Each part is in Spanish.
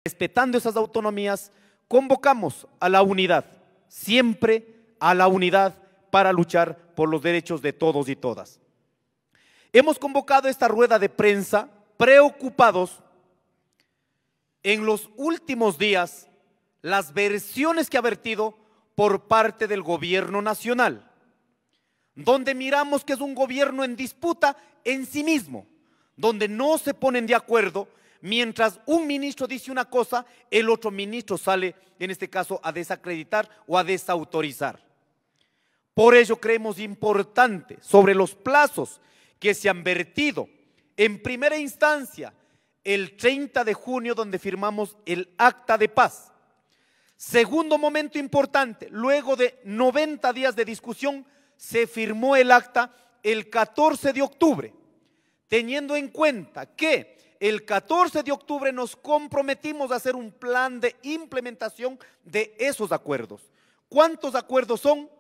respetando esas autonomías, convocamos a la unidad, siempre a la unidad para luchar por los derechos de todos y todas. Hemos convocado esta rueda de prensa preocupados en los últimos días las versiones que ha vertido por parte del gobierno nacional, donde miramos que es un gobierno en disputa en sí mismo, donde no se ponen de acuerdo. Mientras un ministro dice una cosa, el otro ministro sale, en este caso, a desacreditar o a desautorizar. Por ello creemos importante sobre los plazos que se han vertido. En primera instancia, el 30 de junio, donde firmamos el acta de paz. Segundo momento importante, luego de 90 días de discusión, se firmó el acta el 14 de octubre, teniendo en cuenta que el 14 de octubre nos comprometimos a hacer un plan de implementación de esos acuerdos. ¿Cuántos acuerdos son?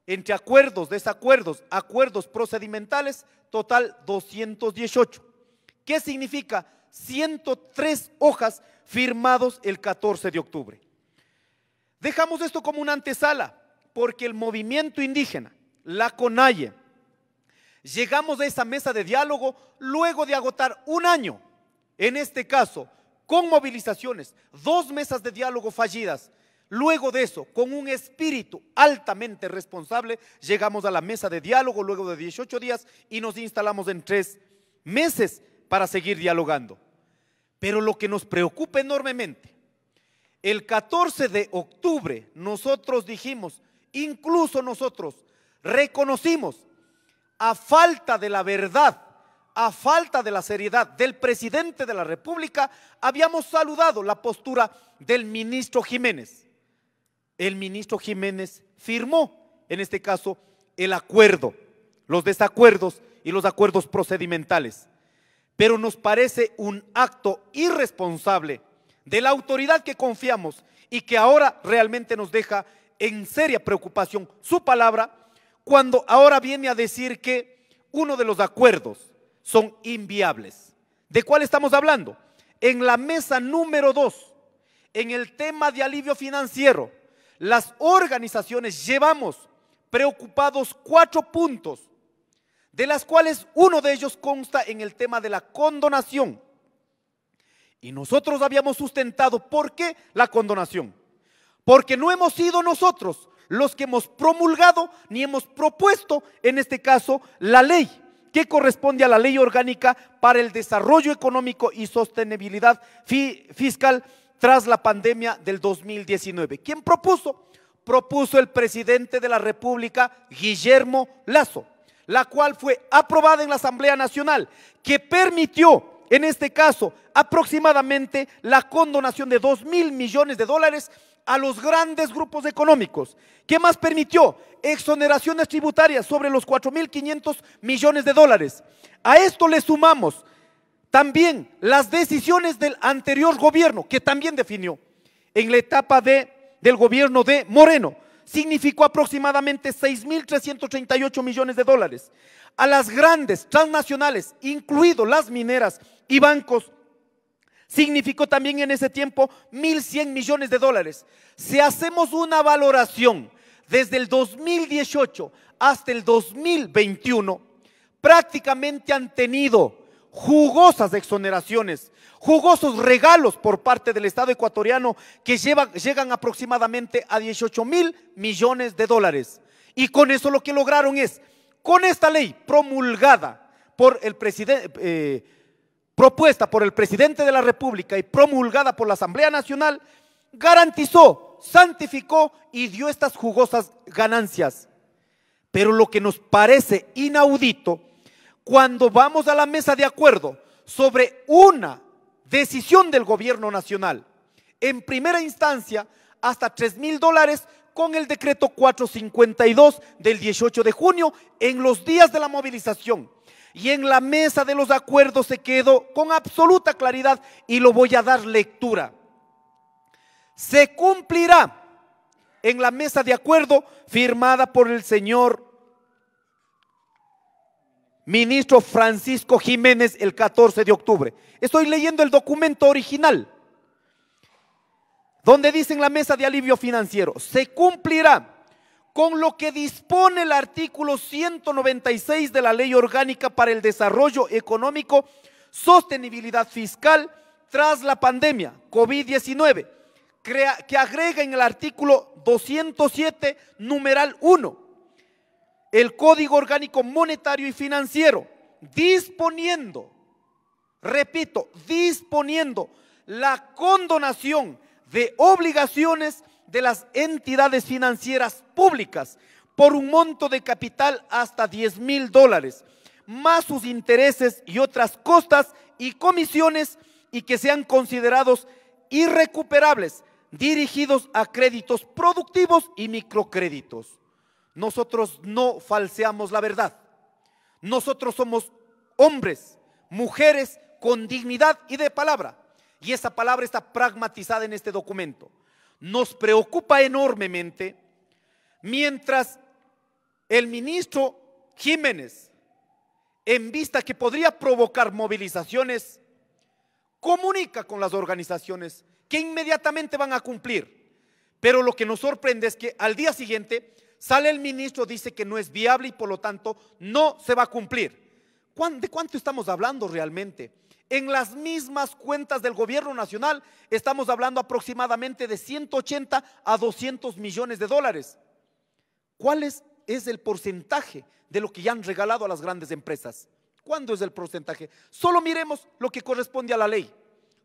Entre acuerdos, desacuerdos, acuerdos procedimentales, total 218. ¿Qué significa? 103 hojas firmados el 14 de octubre. Dejamos esto como una antesala, porque el movimiento indígena, la CONAIE, llegamos a esa mesa de diálogo luego de agotar un año, en este caso, con movilizaciones, 2 mesas de diálogo fallidas. Luego de eso, con un espíritu altamente responsable, llegamos a la mesa de diálogo luego de 18 días y nos instalamos en 3 meses para seguir dialogando. Pero lo que nos preocupa enormemente, el 14 de octubre nosotros dijimos, incluso nosotros reconocimos, a falta de la verdad, a falta de la seriedad del presidente de la República, habíamos saludado la postura del ministro Jiménez. El ministro Jiménez firmó, en este caso, el acuerdo, los desacuerdos y los acuerdos procedimentales. Pero nos parece un acto irresponsable de la autoridad que confiamos y que ahora realmente nos deja en seria preocupación su palabra, cuando ahora viene a decir que uno de los acuerdos son inviables. ¿De cuál estamos hablando? En la mesa número 2, en el tema de alivio financiero, las organizaciones llevamos preocupados 4 puntos, de las cuales uno de ellos consta en el tema de la condonación. Y nosotros habíamos sustentado, ¿por qué la condonación? Porque no hemos sido nosotros los que hemos promulgado ni hemos propuesto, en este caso, la ley que corresponde a la Ley Orgánica para el Desarrollo Económico y Sostenibilidad Fiscal tras la pandemia del 2019. ¿Quién propuso? Propuso el presidente de la República, Guillermo Lasso, la cual fue aprobada en la Asamblea Nacional, que permitió, en este caso, aproximadamente la condonación de $2.000 millones a los grandes grupos económicos. ¿Qué más permitió? Exoneraciones tributarias sobre los $4.500 millones. A esto le sumamos también las decisiones del anterior gobierno, que también definió en la etapa del gobierno de Moreno. Significó aproximadamente $6.338 millones. A las grandes transnacionales, incluido las mineras y bancos, significó también en ese tiempo $1.100 millones. Si hacemos una valoración desde el 2018 hasta el 2021, prácticamente han tenido jugosas exoneraciones, jugosos regalos por parte del Estado ecuatoriano que llegan aproximadamente a $18.000 millones. Y con eso lo que lograron es, con esta ley promulgada por el presidente, propuesta por el presidente de la República y promulgada por la Asamblea Nacional, garantizó, santificó y dio estas jugosas ganancias. Pero lo que nos parece inaudito, cuando vamos a la mesa de acuerdo sobre una decisión del gobierno nacional, en primera instancia hasta $3.000 con el decreto 452 del 18 de junio en los días de la movilización. Y en la mesa de los acuerdos se quedó con absoluta claridad y lo voy a dar lectura. Se cumplirá en la mesa de acuerdo firmada por el señor ministro Francisco Jiménez el 14 de octubre. Estoy leyendo el documento original. donde dicen la mesa de alivio financiero, se cumplirá con lo que dispone el artículo 196 de la Ley Orgánica para el Desarrollo Económico, Sostenibilidad Fiscal tras la pandemia COVID-19, que agrega en el artículo 207, numeral 1, el Código Orgánico Monetario y Financiero, disponiendo, repito, disponiendo la condonación de obligaciones de las entidades financieras públicas por un monto de capital hasta $10,000, más sus intereses y otras costas y comisiones, y que sean considerados irrecuperables, dirigidos a créditos productivos y microcréditos. Nosotros no falseamos la verdad. Nosotros somos hombres, mujeres con dignidad y de palabra, y esa palabra está pragmatizada en este documento. Nos preocupa enormemente mientras el ministro Jiménez, en vista que podría provocar movilizaciones, comunica con las organizaciones que inmediatamente van a cumplir. Pero lo que nos sorprende es que al día siguiente sale el ministro, dice que no es viable y por lo tanto no se va a cumplir. ¿De cuánto estamos hablando realmente? En las mismas cuentas del gobierno nacional estamos hablando aproximadamente de 180 a 200 millones de dólares. ¿Cuál es el porcentaje de lo que ya han regalado a las grandes empresas? ¿Cuándo es el porcentaje? Solo miremos lo que corresponde a la ley.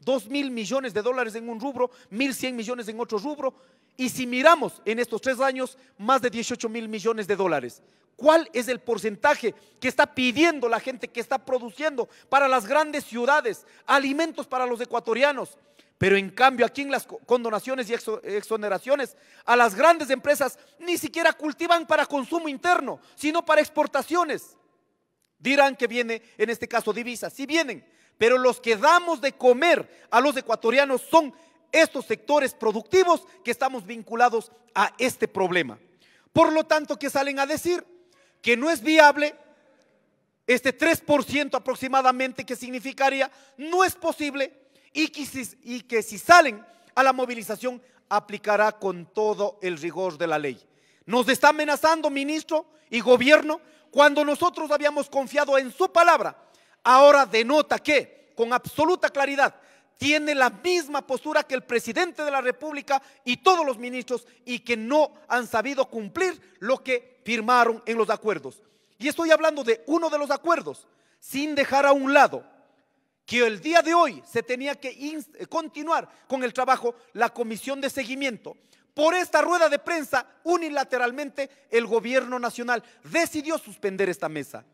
2,000 millones de dólares en un rubro, 1,100 millones en otro rubro, y si miramos en estos 3 años, más de 18,000 millones de dólares. ¿Cuál es el porcentaje que está pidiendo la gente que está produciendo para las grandes ciudades, alimentos para los ecuatorianos? Pero en cambio aquí en las condonaciones y exoneraciones a las grandes empresas ni siquiera cultivan para consumo interno, sino para exportaciones. Dirán que viene en este caso divisas, sí vienen, pero los que damos de comer a los ecuatorianos son estos sectores productivos que estamos vinculados a este problema. Por lo tanto, ¿qué salen a decir? Que no es viable este 3% aproximadamente, que significaría no es posible, y que si salen a la movilización aplicará con todo el rigor de la ley. Nos está amenazando ministro y gobierno cuando nosotros habíamos confiado en su palabra. Ahora denota que con absoluta claridad tiene la misma postura que el presidente de la República y todos los ministros, y que no han sabido cumplir lo que firmaron en los acuerdos. Y estoy hablando de uno de los acuerdos, sin dejar a un lado que el día de hoy se tenía que continuar con el trabajo, la comisión de seguimiento. Por esta rueda de prensa, unilateralmente el gobierno nacional decidió suspender esta mesa.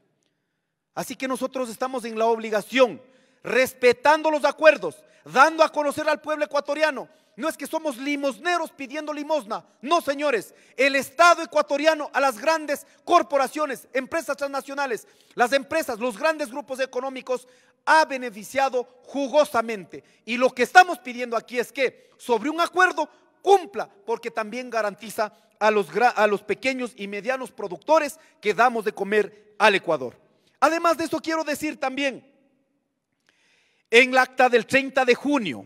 Así que nosotros estamos en la obligación, respetando los acuerdos, dando a conocer al pueblo ecuatoriano. No es que somos limosneros pidiendo limosna, no señores. El Estado ecuatoriano a las grandes corporaciones, empresas transnacionales, las empresas, los grandes grupos económicos ha beneficiado jugosamente. Y lo que estamos pidiendo aquí es que sobre un acuerdo cumpla, porque también garantiza a los pequeños y medianos productores que damos de comer al Ecuador. Además de eso, quiero decir también, en el acta del 30 de junio,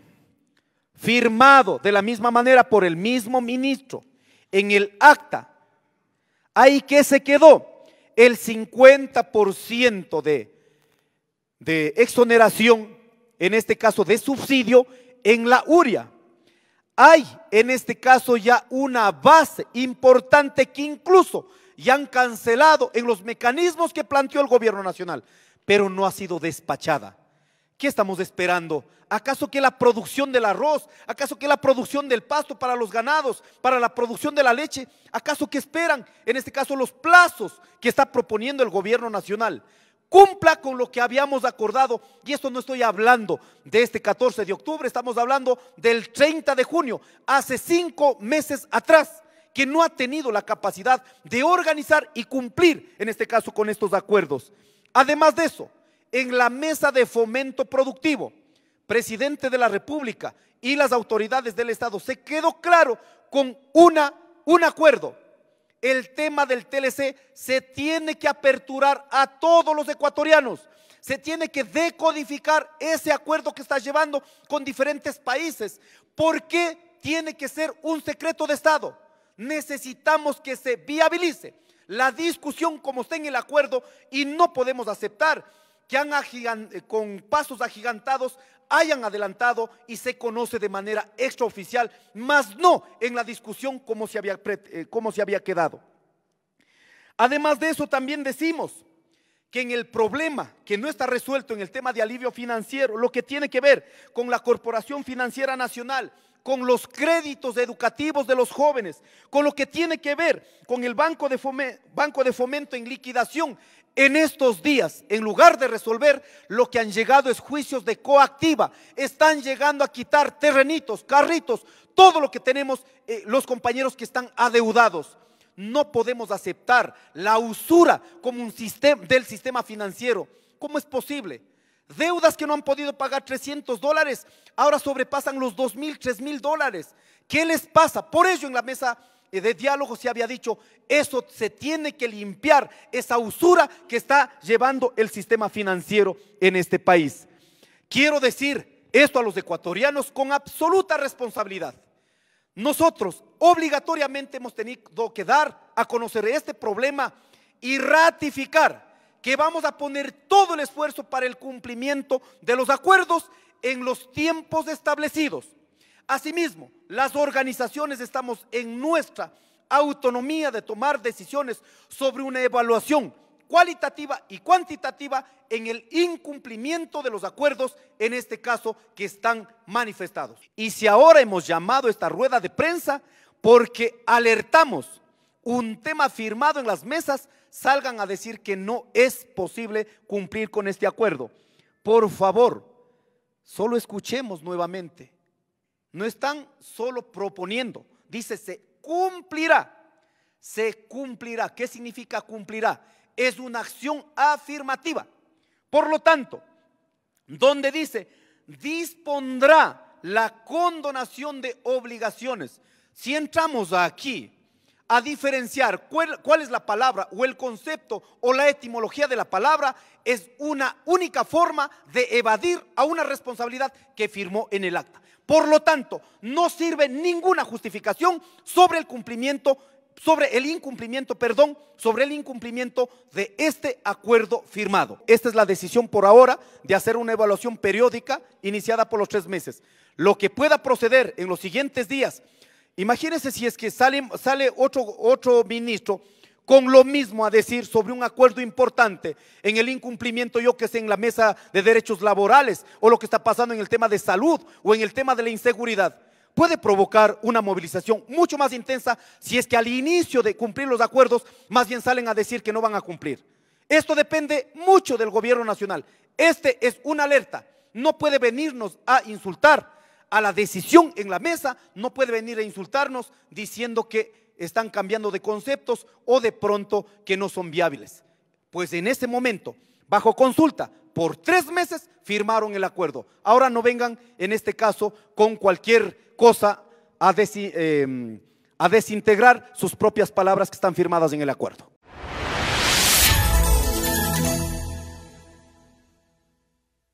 firmado de la misma manera por el mismo ministro, en el acta, ahí que se quedó el 50% de exoneración, en este caso de subsidio, en la urea. Hay en este caso ya una base importante que incluso ya han cancelado en los mecanismos que planteó el gobierno nacional, pero no ha sido despachada. ¿Qué estamos esperando? ¿Acaso que la producción del arroz, acaso que la producción del pasto para los ganados, para la producción de la leche, acaso que esperan en este caso los plazos que está proponiendo el gobierno nacional? Cumpla con lo que habíamos acordado, y esto no estoy hablando de este 14 de octubre, estamos hablando del 30 de junio, hace 5 meses atrás, que no ha tenido la capacidad de organizar y cumplir en este caso con estos acuerdos. Además de eso, en la mesa de fomento productivo, presidente de la República y las autoridades del Estado se quedó claro con un acuerdo. El tema del TLC se tiene que aperturar a todos los ecuatorianos, se tiene que decodificar ese acuerdo que está llevando con diferentes países. ¿Por qué tiene que ser un secreto de Estado. Necesitamos que se viabilice la discusión como está en el acuerdo y no podemos aceptar que con pasos agigantados hayan adelantado y se conoce de manera extraoficial, más no en la discusión como se había quedado. Además de eso, también decimos que en el problema que no está resuelto en el tema de alivio financiero, lo que tiene que ver con la Corporación Financiera Nacional, con los créditos educativos de los jóvenes, con lo que tiene que ver con el Banco de Fomento en liquidación, en estos días, en lugar de resolver, lo que han llegado es juicios de coactiva. Están llegando a quitar terrenitos, carritos, todo lo que tenemos los compañeros que están adeudados. No podemos aceptar la usura como un sistema del sistema financiero. ¿Cómo es posible? Deudas que no han podido pagar $300, ahora sobrepasan los $2,000, $3,000. ¿Qué les pasa? Por ello en la mesa de diálogo se había dicho, eso se tiene que limpiar, esa usura que está llevando el sistema financiero en este país. Quiero decir esto a los ecuatorianos con absoluta responsabilidad. Nosotros obligatoriamente hemos tenido que dar a conocer este problema y ratificar que vamos a poner todo el esfuerzo para el cumplimiento de los acuerdos en los tiempos establecidos. Asimismo, las organizaciones estamos en nuestra autonomía de tomar decisiones sobre una evaluación cualitativa y cuantitativa en el incumplimiento de los acuerdos, en este caso, que están manifestados. Y si ahora hemos llamado esta rueda de prensa porque alertamos un tema firmado en las mesas, salgan a decir que no es posible cumplir con este acuerdo. Por favor, solo escuchemos nuevamente. No están solo proponiendo, dice se cumplirá. Se cumplirá. ¿Qué significa cumplirá? Es una acción afirmativa. Por lo tanto, donde dice dispondrá la condonación de obligaciones, si entramos aquí a diferenciar cuál es la palabra o el concepto o la etimología de la palabra, es una única forma de evadir a una responsabilidad que firmó en el acta. Por lo tanto, no sirve ninguna justificación sobre el incumplimiento de este acuerdo firmado. Esta es la decisión por ahora de hacer una evaluación periódica iniciada por los 3 meses. Lo que pueda proceder en los siguientes días, imagínense si es que sale otro ministro con lo mismo a decir sobre un acuerdo importante en el incumplimiento, yo que sé, en la mesa de derechos laborales o lo que está pasando en el tema de salud o en el tema de la inseguridad. Puede provocar una movilización mucho más intensa si es que al inicio de cumplir los acuerdos más bien salen a decir que no van a cumplir. Esto depende mucho del gobierno nacional. Este es una alerta. No puede venirnos a insultar a la decisión en la mesa, no puede venir a insultarnos diciendo que están cambiando de conceptos o de pronto que no son viables. Pues en ese momento, bajo consulta, por 3 meses firmaron el acuerdo. Ahora no vengan en este caso con cualquier cosa a desintegrar sus propias palabras que están firmadas en el acuerdo.